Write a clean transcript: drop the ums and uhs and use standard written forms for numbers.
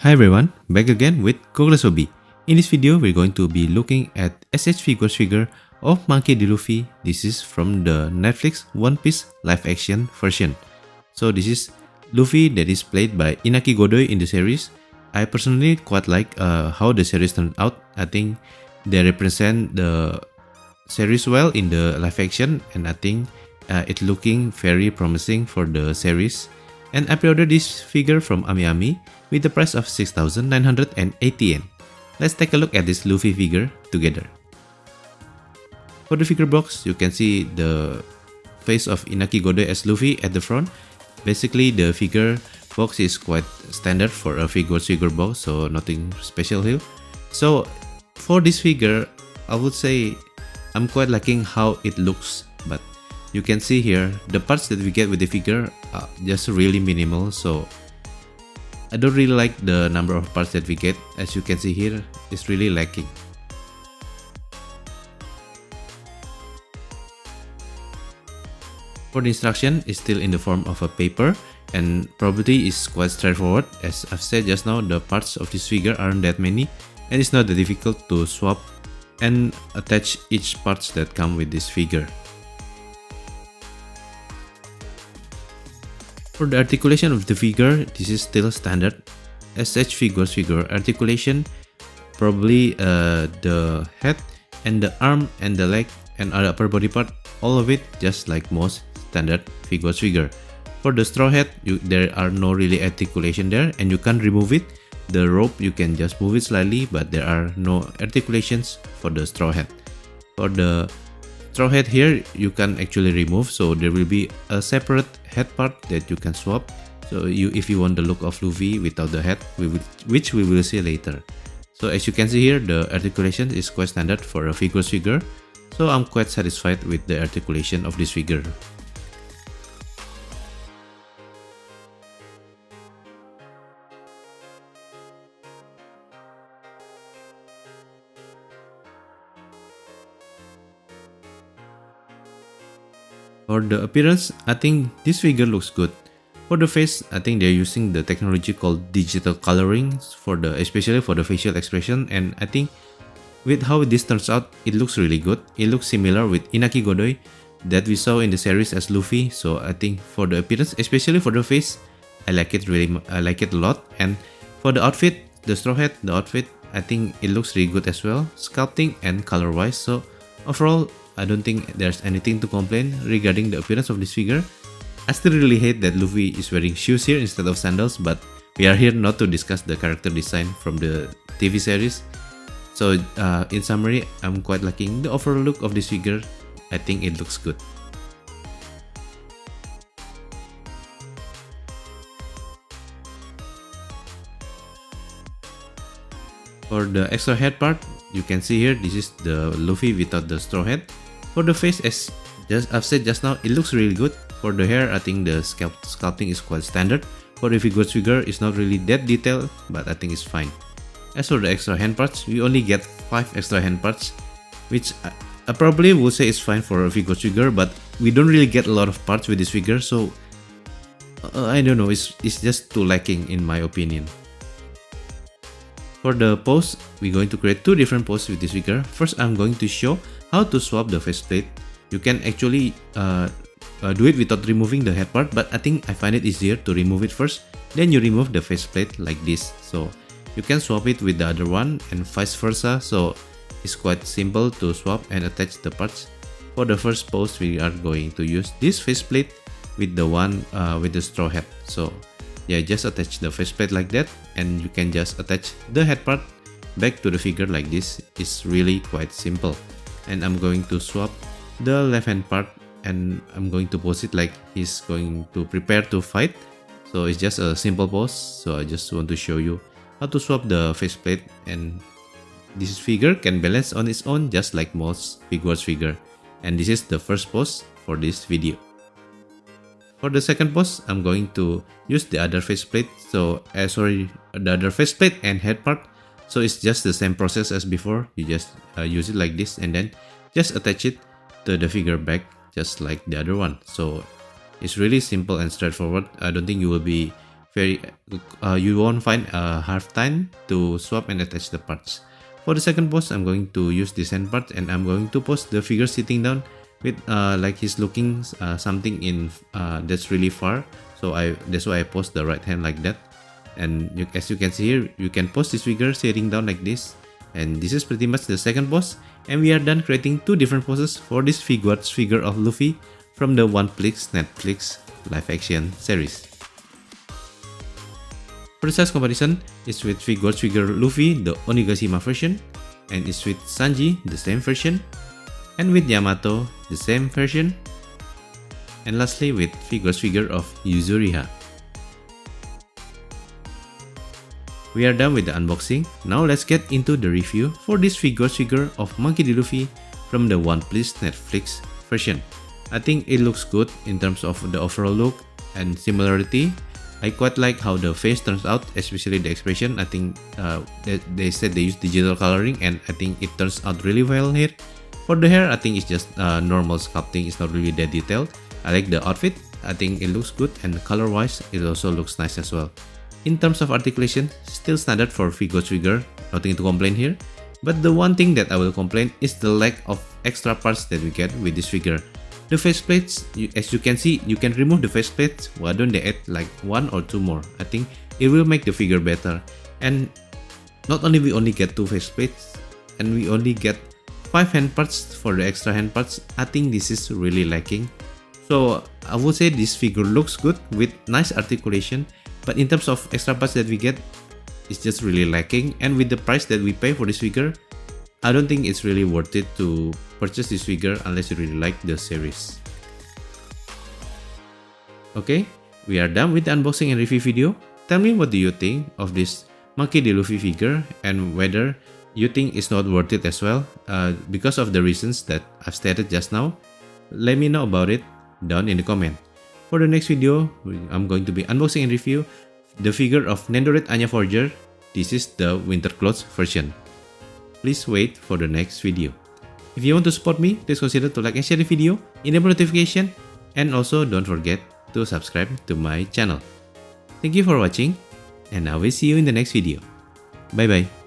Hi everyone, back again with Google's Hobby. In this video, we're going to be looking at S.H.Figuarts figure of Monkey D. Luffy. This is from the Netflix One Piece live action version. So this is Luffy that is played by Inaki Godoy in the series. I personally quite like how the series turned out. I think they represent the series well in the live action, and I think it's looking very promising for the series. And I pre-ordered this figure from AmiAmi with the price of 6,980 yen. Let's take a look at this Luffy figure together. For the figure box, you can see the face of Inaki Godoy as Luffy at the front. Basically, the figure box is quite standard for a figure box, so nothing special here. So for this figure, I would say I'm quite liking how it looks, but you can see here the parts that we get with the figure are just really minimal, so I don't really like the number of parts that we get. As you can see here, it's really lacking. For the instruction, it's still in the form of a paper, and probably is quite straightforward. As I've said just now, the parts of this figure aren't that many, and it's not that difficult to swap and attach each parts that come with this figure. For the articulation of the figure, this is still standard S.H.Figuarts figure articulation. Probably the head and the arm and the leg and other upper body part, all of it just like most standard Figuarts figure. For the straw hat, there are no really articulation there, and you can't remove it. The rope, you can just move it slightly, but there are no articulations for the straw hat. For the straw hat here, you can actually remove, so there will be a separate head part that you can swap. So if you want the look of Luffy without the head, which we will see later. So as you can see here, the articulation is quite standard for a Figuarts figure, so I'm quite satisfied with the articulation of this figure. For the appearance, I think this figure looks good. For the face, I think they're using the technology called digital coloring especially for the facial expression, and I think with how this turns out, it looks really good. It looks similar with Inaki Godoy that we saw in the series as Luffy, so I think for the appearance, especially for the face, I like it a lot. And for the outfit, the straw hat, the outfit, I think it looks really good as well, sculpting and color wise. So overall, I don't think there's anything to complain regarding the appearance of this figure. I still really hate that Luffy is wearing shoes here instead of sandals, but we are here not to discuss the character design from the TV series. So in summary, I'm quite liking the overall look of this figure. I think it looks good. For the extra head part, you can see here, this is the Luffy without the straw hat. For the face, as I've said just now, it looks really good. For the hair, I think the sculpting is quite standard. For the Figuarts figure, it's not really that detailed, but I think it's fine. As for the extra hand parts, we only get 5 extra hand parts, which I probably would say is fine for a Figuarts figure, but we don't really get a lot of parts with this figure, so I don't know, it's just too lacking in my opinion. For the pose, we're going to create 2 different poses with this figure. First, I'm going to show how to swap the faceplate. You can actually do it without removing the head part, but I think I find it easier to remove it first, then you remove the faceplate like this. So you can swap it with the other one and vice versa, so it's quite simple to swap and attach the parts. For the first pose, we are going to use this faceplate with the one with the straw hat. So yeah, just attach the faceplate like that, and you can just attach the head part back to the figure like this. It's really quite simple. And I'm going to swap the left hand part, and I'm going to pose it like he's going to prepare to fight. So it's just a simple pose, so I just want to show you how to swap the faceplate, and this figure can balance on its own just like most Figuarts figure. And this is the first pose for this video. For the second pose, I'm going to use the other faceplate. So the other faceplate and head part. So it's just the same process as before. You just use it like this, and then just attach it to the figure back just like the other one. So it's really simple and straightforward. I don't think you will be you won't find a hard time to swap and attach the parts. For the second pose, I'm going to use this hand part, and I'm going to pose the figure sitting down with like he's looking something in that's really far. So that's why I pose the right hand like that. And as you can see here, you can pose this figure sitting down like this. And this is pretty much the second pose. And we are done creating two different poses for this Figuarts figure of Luffy from the One Piece Netflix live action series. For the size comparison, it's with Figuarts figure Luffy, the Onigashima version, and it's with Sanji, the same version, and with Yamato, the same version, and lastly with Figuarts figure of Yuzuriha. We are done with the unboxing. Now let's get into the review for this Figuarts figure of Monkey D. Luffy from the One Piece Netflix version. I think it looks good in terms of the overall look and similarity. I quite like how the face turns out, especially the expression. I think they said they use digital coloring, and I think it turns out really well here. For the hair, I think it's just normal sculpting. It's not really that detailed. I like the outfit. I think it looks good, and color wise, it also looks nice as well. In terms of articulation, still standard for Figuarts figure, nothing to complain here. But the one thing that I will complain is the lack of extra parts that we get with this figure. The faceplates, as you can see, you can remove the faceplates. Why don't they add like one or two more? I think it will make the figure better. And not only we only get two faceplates, and we only get 5 hand parts for the extra hand parts. I think this is really lacking. So I would say this figure looks good with nice articulation. But in terms of extra parts that we get, it's just really lacking. And with the price that we pay for this figure, I don't think it's really worth it to purchase this figure unless you really like the series. Okay, we are done with the unboxing and review video. Tell me what do you think of this Monkey D. Luffy figure and whether you think it's not worth it as well because of the reasons that I've stated just now. Let me know about it down in the comment. For the next video, I'm going to be unboxing and review the figure of Nendoret Anya Forger. This is the winter clothes version. Please wait for the next video. If you want to support me, please consider to like and share the video, enable notification, and also don't forget to subscribe to my channel. Thank you for watching, and I will see you in the next video. Bye bye.